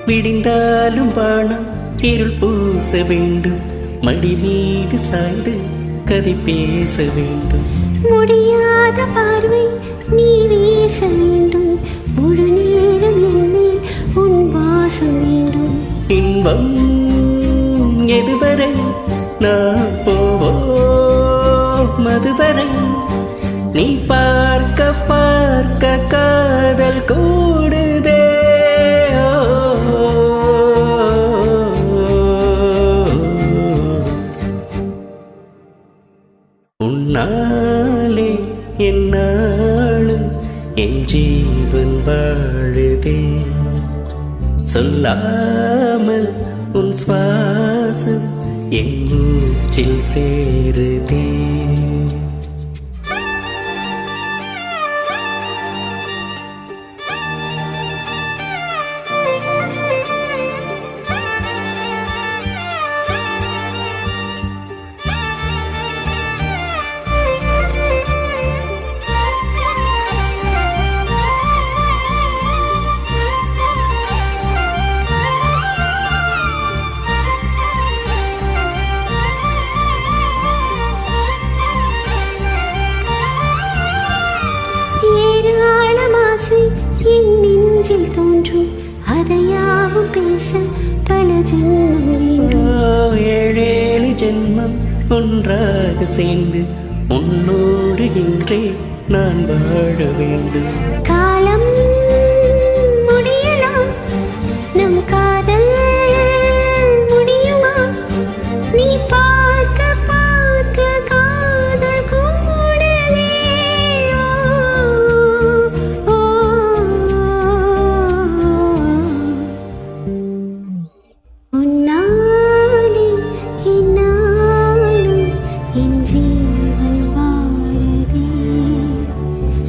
விடிந்தாலும் வானம் இருள் பூச வேண்டும், மடி மீது சாய்ந்து கதை பேச வேண்டும். முடியாத பார்வை நீ வீச வேண்டும், முழு நேரம் என்மேல் உன் வாசம் வேண்டும். இன்பம் எதுவரை நான் போவோம் அதுவரை, நீ பார்க்க பார்க்க காதல் கூடுதே. உன்னாலே என்னாலும் என் ஜீவன் வாழுதே, சொல்லாமல் உன் சுவாசம் என் மூச்சில் சேருதே. என் நெஞ்சில் தோன்றும் அதையாவும் பேச பல ஜென்மம் வேண்டும். ஏழேழு ஜென்மம் ஒன்றாக சேர்ந்து உன்னோடு இன்றே நான் வாழ வேண்டும். காலம் முடியலாம், நம் காதல் முடியுமா? நீ பார்க்க பார்க்க காதல் கூடுதே. உன்னாலே என்னாலும் என் ஜீவன் வாழுதே,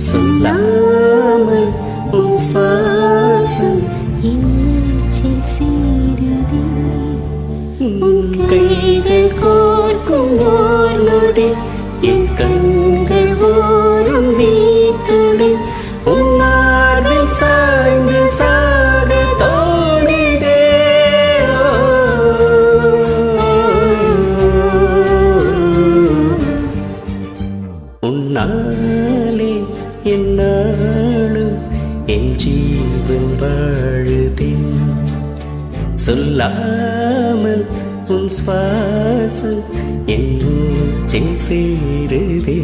சொல்லாமல் உன் சுவாசம் என் மூச்சில் சேருதே. உன் கைகள் கோர்க்கும் ஓர் நொடி, என் கண்கள் ஓரும் நீத்துளி, உன் மார்பில் சாய்ந்து சாக தோணிதே. உன்னாலே என்னாலும் என் ஜீவன் வாழுதே, சொல்லாமல் உன் சுவாசம் என் மூச்சில் சேருதே.